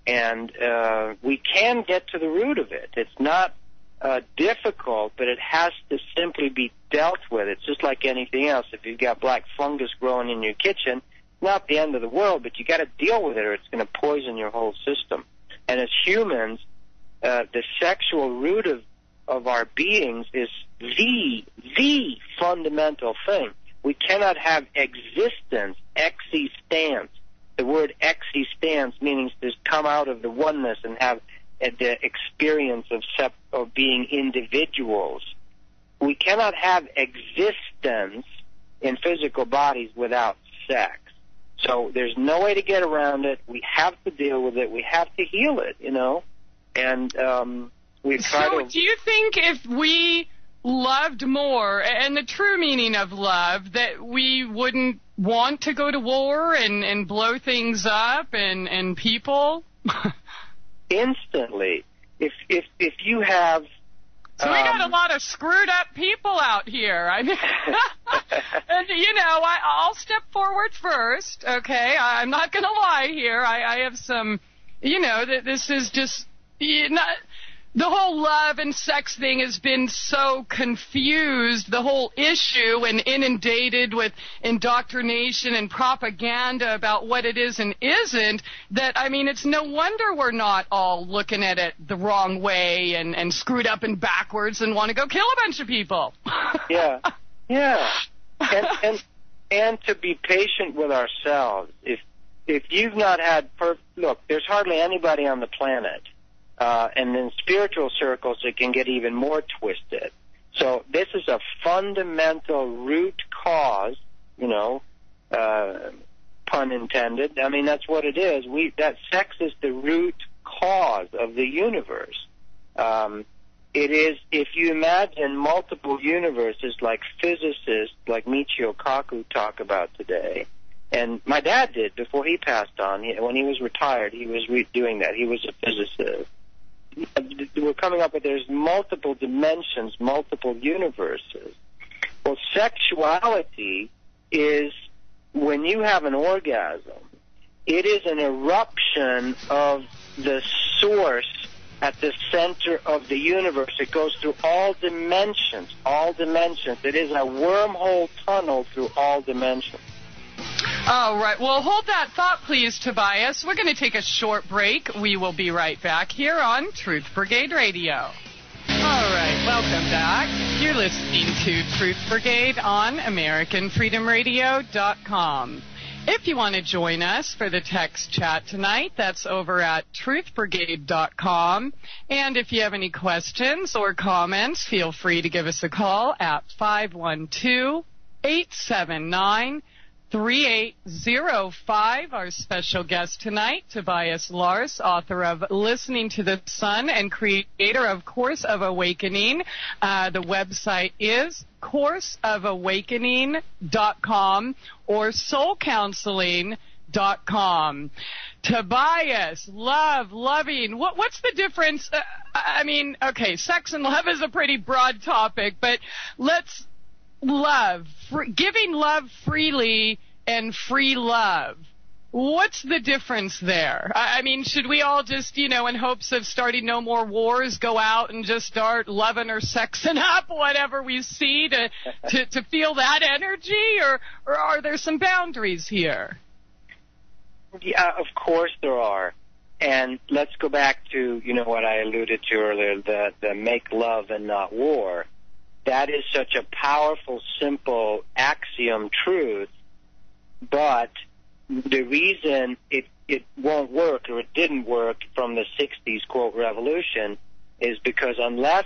And we can get to the root of it. It's not difficult, but it has to simply be dealt with. It's just like anything else. If you've got black fungus growing in your kitchen, it's not the end of the world, but you got to deal with it or it's going to poison your whole system. And as humans, the sexual root of our beings is the fundamental thing. We cannot have existence, existence. The word existence meaning to come out of the oneness and have the experience of being individuals. We cannot have existence in physical bodies without sex. So there's no way to get around it. We have to deal with it. We have to heal it, you know. And we've tried to... So do you think if we loved more, and the true meaning of love, that we wouldn't want to go to war and blow things up and people? Instantly. If you have... So we got a lot of screwed up people out here. I mean, and, you know, I'll step forward first, okay? I'm not going to lie here. I have some, you know, this is just... The whole love and sex thing has been so confused, the whole issue, and inundated with indoctrination and propaganda about what it is and isn't, that, I mean, it's no wonder we're not all looking at it the wrong way and screwed up and backwards and want to go kill a bunch of people. Yeah. And to be patient with ourselves. If you've not had... Look, there's hardly anybody on the planet... and in spiritual circles, it can get even more twisted. So this is a fundamental root cause, you know, pun intended. I mean, that's what it is. That sex is the root cause of the universe. It is, if you imagine multiple universes like physicists like Michio Kaku talk about today, and my dad did before he passed on. When he was retired, he was doing that. He was a physicist. We're coming up with there's multiple dimensions, multiple universes. Well, sexuality is when you have an orgasm, it is an eruption of the source at the center of the universe. It goes through all dimensions, all dimensions. It is a wormhole tunnel through all dimensions. All right. Well, hold that thought, please, Tobias. We're going to take a short break. We will be right back here on Truth Brigade Radio. All right. Welcome back. You're listening to Truth Brigade on AmericanFreedomRadio.com. If you want to join us for the text chat tonight, that's over at truthbrigade.com. And if you have any questions or comments, feel free to give us a call at 512-879-3805. Our special guest tonight, Tobias Lars, author of Listening to the Sun and creator of Course of Awakening. The website is courseofawakening.com or soulcounseling.com. Tobias, loving. What's the difference? I mean, okay, sex and love is a pretty broad topic, but let's giving love freely and free love. What's the difference there? I mean, should we all just, you know, in hopes of starting no more wars, go out and just start loving or sexing up whatever we see to feel that energy, or are there some boundaries here? Yeah, of course there are. And let's go back to, you know, what I alluded to earlier, the make love and not war. That is such a powerful, simple axiom truth, but the reason it won't work, or it didn't work from the 60s, quote, revolution, is because unless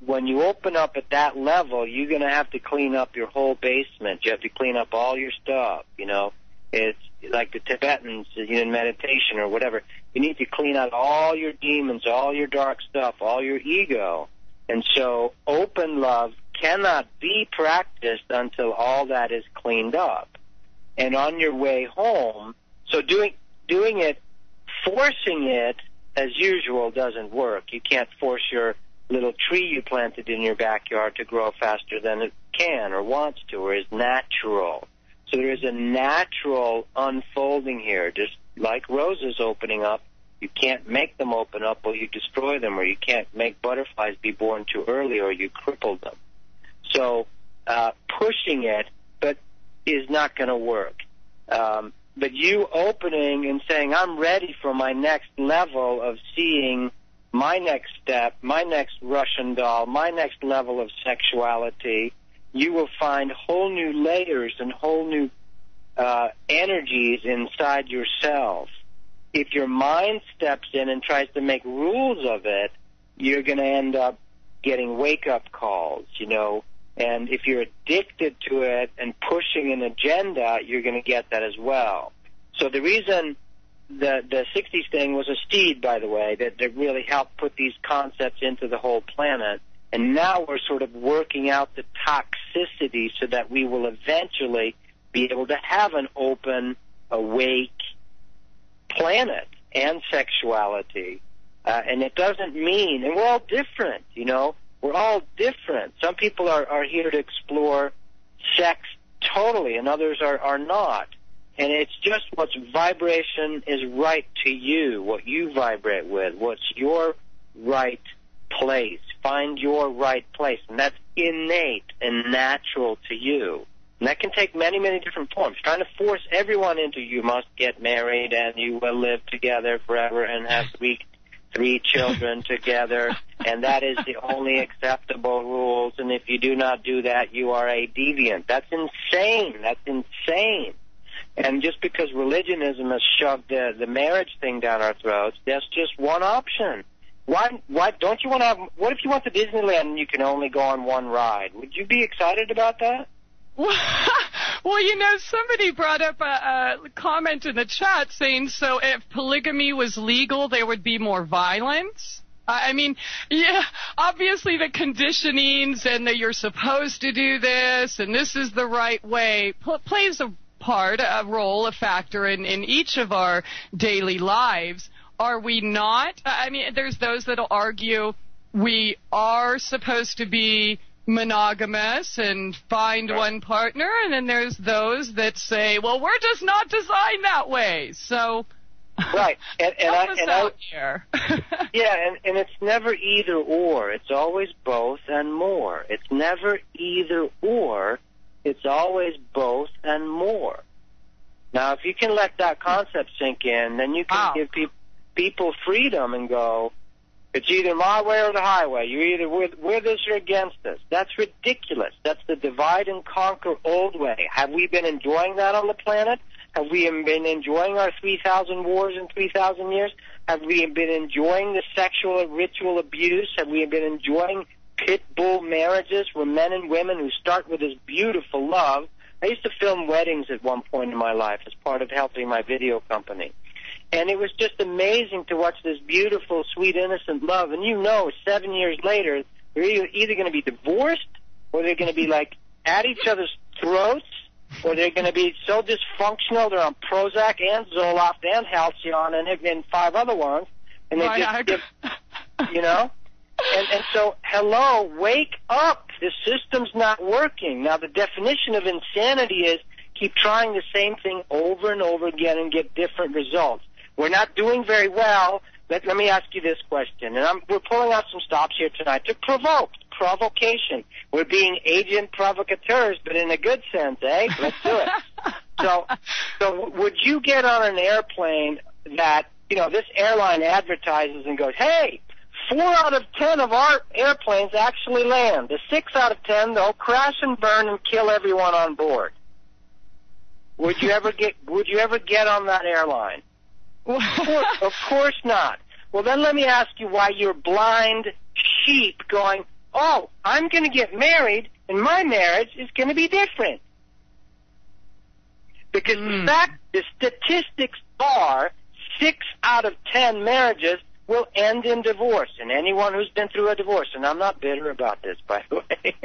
when you open up at that level, you're going to have to clean up your whole basement. You have to clean up all your stuff, you know. It's like the Tibetans in meditation or whatever. You need to clean out all your demons, all your dark stuff, all your ego. And so open love cannot be practiced until all that is cleaned up. And on your way home, so doing it, forcing it as usual doesn't work. You can't force your little tree you planted in your backyard to grow faster than it can or wants to or is natural. So there is a natural unfolding here, just like roses opening up You can't make them open up or you destroy them, or you can't make butterflies be born too early or you cripple them. So pushing it is not going to work. But you opening and saying, I'm ready for my next level of seeing my next step, my next Russian doll, my next level of sexuality, you will find whole new layers and whole new energies inside yourself. If your mind steps in and tries to make rules of it, you're going to end up getting wake-up calls, And if you're addicted to it and pushing an agenda, you're going to get that as well. So the reason the 60s thing was a seed, by the way, that really helped put these concepts into the whole planet. And now we're sort of working out the toxicity so that we will eventually be able to have an open, awake planet and sexuality. And it doesn't mean, and we're all different, We're all different. Some people are here to explore sex totally, and others are not. And it's just what's vibration is right to you, what you vibrate with, what's your right place. Find your right place, and that's innate and natural to you. And that can take many, many different forms. Trying to force everyone into you must get married and you will live together forever and have three children together, and that is the only acceptable rules, and if you do not do that, you are a deviant. That's insane. That's insane. And just because religionism has shoved the marriage thing down our throats, that's just one option. Why don't you want to have, what if you went to Disneyland and you can only go on one ride? Would you be excited about that? Well, somebody brought up a comment in the chat saying, so if polygamy was legal, there would be more violence? Obviously the conditionings and that you're supposed to do this and this is the right way plays a role, a factor in each of our daily lives. Are we not? There's those that'll argue we are supposed to be monogamous and find one partner, and then there's those that say, well, we're just not designed that way. So right. Here. Yeah, and it's never either or. It's always both and more. It's never either or. It's always both and more. Now, if you can let that concept sink in, then you can give people freedom and go, it's either my way or the highway. You're either with us or against us. That's ridiculous. That's the divide and conquer old way. Have we been enjoying that on the planet? Have we been enjoying our 3,000 wars in 3,000 years? Have we been enjoying the sexual and ritual abuse? Have we been enjoying pit bull marriages where men and women who start with this beautiful love? I used to film weddings at one point in my life as part of helping my video company. And it was just amazing to watch this beautiful, sweet, innocent love. And 7 years later, they're either going to be divorced, or they're going to be at each other's throats, or they're going to be so dysfunctional they're on Prozac and Zoloft and Halcyon and 5 other ones, and they And so, hello, wake up. The system's not working. Now, the definition of insanity is keep trying the same thing over and over again and get different results. We're not doing very well. Let me ask you this question, and we're pulling out some stops here tonight to provocation. We're being agent provocateurs, but in a good sense, eh? Let's do it. So would you get on an airplane that, this airline advertises and goes, hey, 4 out of 10 of our airplanes actually land. The 6 out of 10, they'll crash and burn and kill everyone on board. Would you ever get on that airline? Of course not. Well, then let me ask you why you're blind sheep going, oh, I'm going to get married, and my marriage is going to be different. Because the statistics are 6 out of 10 marriages will end in divorce. And anyone who's been through a divorce, and I'm not bitter about this, by the way.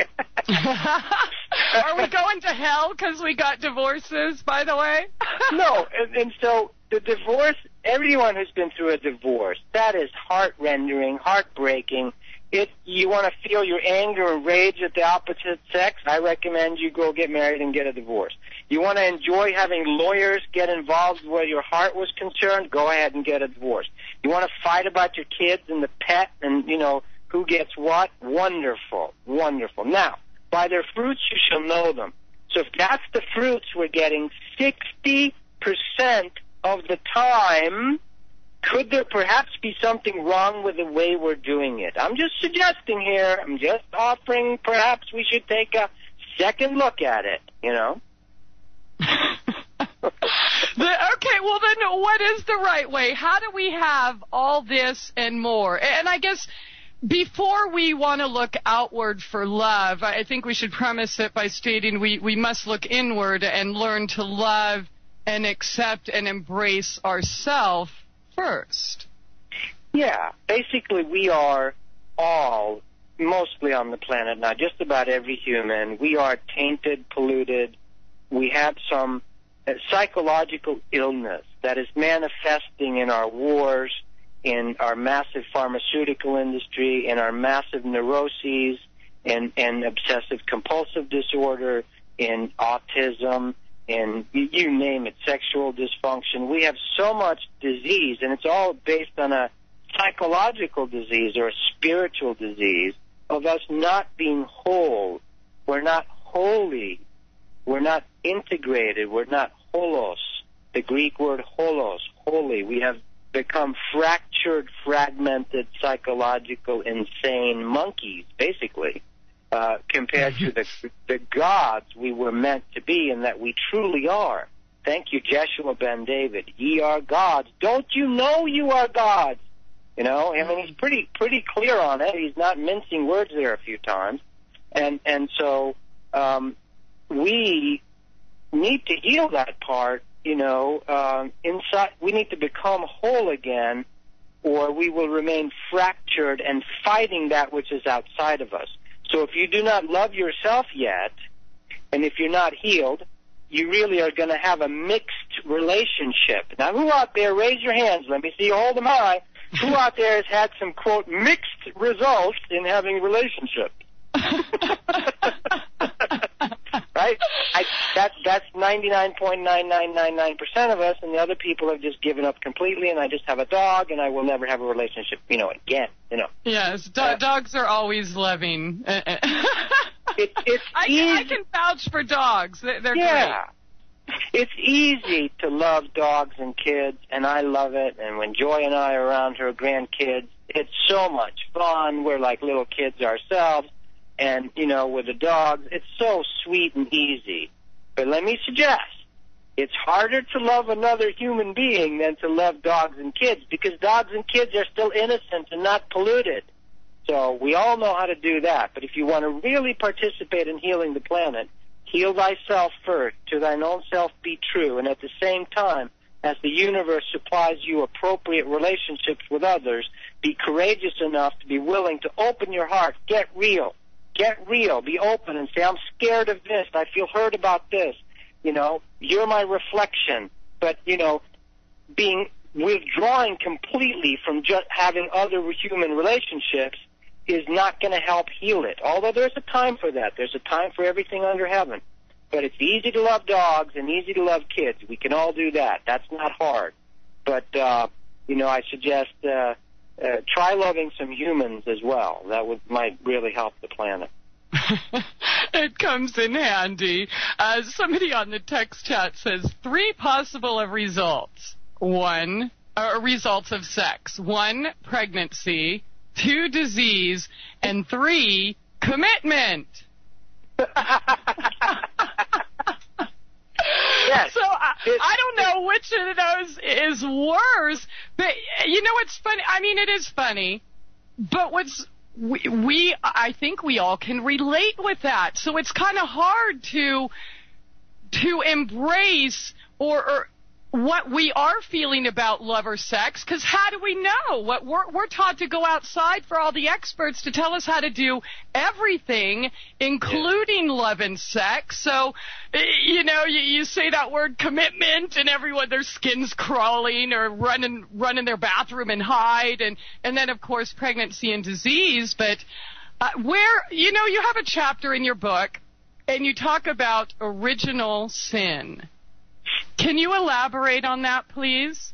Are we going to hell because we got divorces, by the way? No, and so the divorce, everyone who's been through a divorce, that is heart-rending, heartbreaking. You want to feel your anger and rage at the opposite sex, I recommend you go get married and get a divorce. You want to enjoy having lawyers get involved where your heart was concerned? Go ahead and get a divorce. You want to fight about your kids and the pet and, who gets what? Wonderful, wonderful. Now, by their fruits you shall know them. So if that's the fruits we're getting 60% of the time, could there perhaps be something wrong with the way we're doing it? I'm just suggesting here. I'm just offering perhaps we should take a second look at it, Okay, well then what is the right way? How do we have all this and more? And I guess before we want to look outward for love, I think we should premise it by stating we must look inward and learn to love and accept and embrace ourselves first. Yeah, basically we are all, mostly on the planet now, just about every human, we are tainted, polluted. We have some psychological illness that is manifesting in our wars, in our massive pharmaceutical industry, in our massive neuroses, in obsessive-compulsive disorder, in autism, in you name it, sexual dysfunction. We have so much disease, and it's all based on a psychological disease or a spiritual disease of us not being whole. We're not holy. We're not integrated. We're not holos, the Greek word holos, holy. We have become fractured, fragmented, psychological, insane monkeys, basically, compared to the gods we were meant to be and that we truly are. Thank you, Jeshua ben David. Ye are gods. Don't you know you are gods? I mean, he's pretty clear on it. He's not mincing words there a few times. And so we need to heal that part, inside. We need to become whole again, or we will remain fractured and fighting that which is outside of us. So if you do not love yourself yet, and if you're not healed, you really are going to have a mixed relationship. Now, who out there, raise your hands, let me see you hold them high, who out there has had some, quote, mixed results in having relationships? Right? That's 99.9999% of us, and the other people have just given up completely, and I just have a dog, and I will never have a relationship, again, Yes, dogs are always loving. It's easy. I can vouch for dogs. They're great. It's easy to love dogs and kids, and I love it, and when Joy and I are around her grandkids, it's so much fun. We're like little kids ourselves. And, with the dogs, it's so sweet and easy. But let me suggest, it's harder to love another human being than to love dogs and kids, because dogs and kids are still innocent and not polluted. So we all know how to do that. But if you want to really participate in healing the planet, heal thyself first, to thine own self be true, and at the same time, as the universe supplies you appropriate relationships with others, be courageous enough to be willing to open your heart, get real. Get real. Be open and say, I'm scared of this. I feel hurt about this. You're my reflection. But, withdrawing completely from just having other human relationships is not going to help heal it. Although there's a time for that. There's a time for everything under heaven. But it's easy to love dogs and easy to love kids. We can all do that. That's not hard. But, I suggest try loving some humans as well. That might really help the planet. It comes in handy. Somebody on the text chat says 3 possible results. 1, results of sex. 1, pregnancy. 2, disease. And 3, commitment. Yes. So I don't know which of those is worse, but it's funny. I mean, it is funny, but I think we all can relate with that. So it's kind of hard to embrace or what we are feeling about love or sex, because how do we know? What we're taught to go outside for all the experts to tell us how to do everything, including love and sex. So, you say that word commitment, and everyone, their skin's crawling or run in their bathroom and hide, and then of course pregnancy and disease. But you have a chapter in your book and you talk about original sin. Can you elaborate on that, please?